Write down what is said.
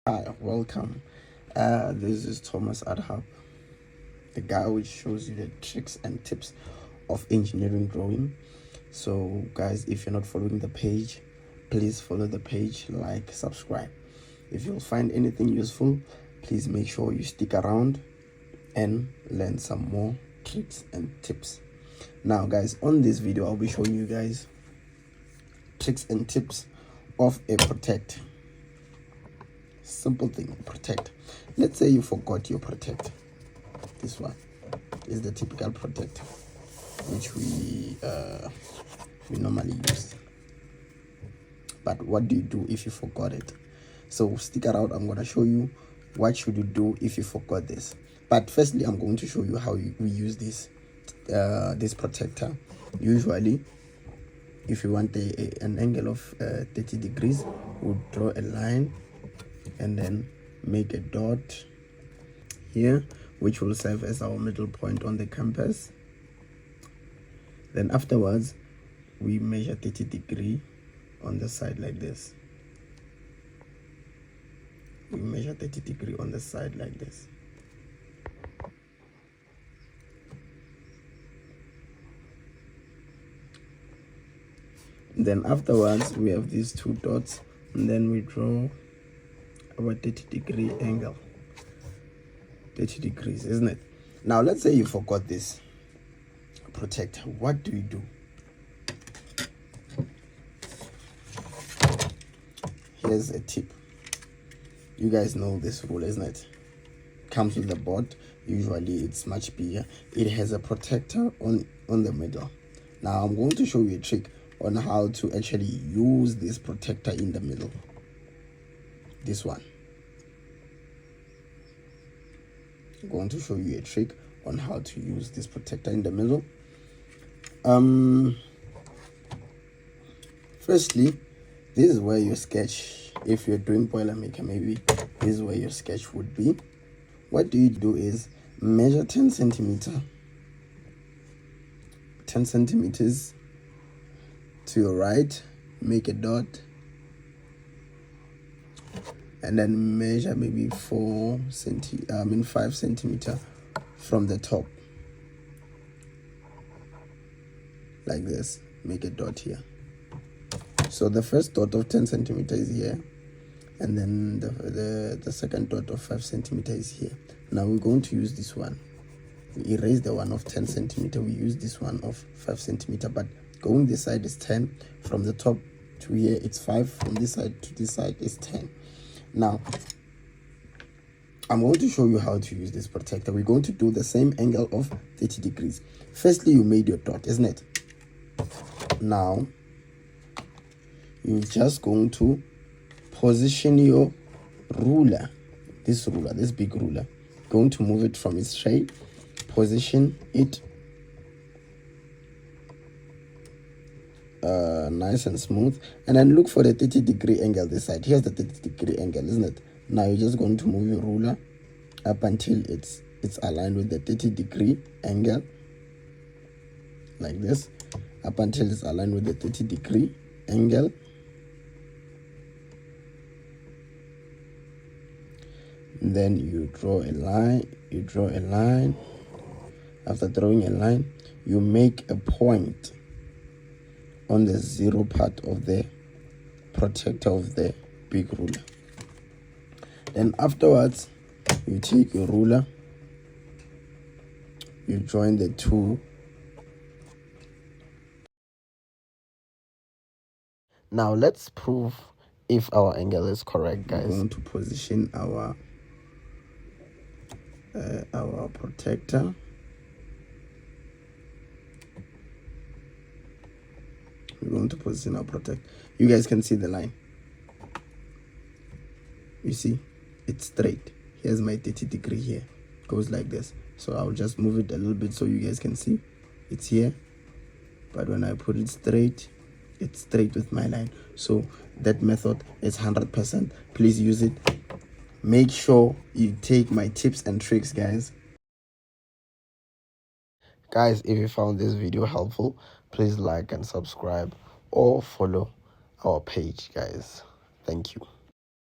Hi, welcome. This is Thomas Adhab, the guy which shows you the tricks and tips of engineering drawing. So guys, if you're not following the page, please follow the page, like, subscribe. If you'll find anything useful, please make sure you stick around and learn some more tricks and tips. Now guys, on this video I'll be showing you guys tricks and tips of a protect. Simple thing, protect. Let's say you forgot your protect. This one is the typical protect which we normally use. But what do you do if you forgot it? So stick around. I'm going to show you what should you do if you forgot this. But firstly, I'm going to show you how we use this protector. Usually, if you want an angle of 30 degrees, we'll draw a line and then make a dot here, which will serve as our middle point on the compass. Then afterwards, we measure 30 degrees on the side like this. We measure 30 degrees on the side like this. Then afterwards, we have these two dots, and then we draw our 30-degree angle. 30 degrees, isn't it? Now let's say you forgot this protector. What do you do? Here's a tip. You guys know this rule, isn't it? Comes with the board. Usually it's much bigger. It has a protector on the middle. Now I'm going to show you a trick on how to actually use this protector in the middle. This one. I'm going to show you a trick on how to use this protector in the middle. Firstly, this is where your sketch, if you're doing Boilermaker, maybe this is where your sketch would be. What do you do is measure 10 centimeters to your right, make a dot, and then measure maybe 5 centimeters from the top, like this. Make a dot here. So the first dot of 10 centimeters is here, and then the second dot of 5 centimeters is here. Now we're going to use this one. We erase the one of 10 centimeters. We use this one of 5 centimeters, but going this side is 10. From the top to here it's 5. From this side to this side is 10. Now I'm going to show you how to use this protector. We're going to do the same angle of 30 degrees. Firstly, you made your dot, isn't it? Now you're just going to position your ruler, this big ruler. Going to move it from its shape, position it nice and smooth, and then look for the 30-degree angle this side. Here's the 30-degree angle, isn't it? Now you're just going to move your ruler up until it's aligned with the 30-degree angle, like this, up until it's aligned with the 30-degree angle. Then you draw a line. After drawing a line, you make a point on the 0 part of the protector of the big ruler. Then afterwards, you take your ruler, you join the two. Now let's prove if our angle is correct, guys. We're going to position our protector. We're going to position our protector. You guys can see the line. You see, it's straight. Here's my 30 degree here. Goes like this. So I'll just move it a little bit so you guys can see. It's here. But when I put it straight, it's straight with my line. So that method is 100%. Please use it. Make sure you take my tips and tricks, guys. Guys, if you found this video helpful, please like and subscribe or follow our page, guys. Thank you.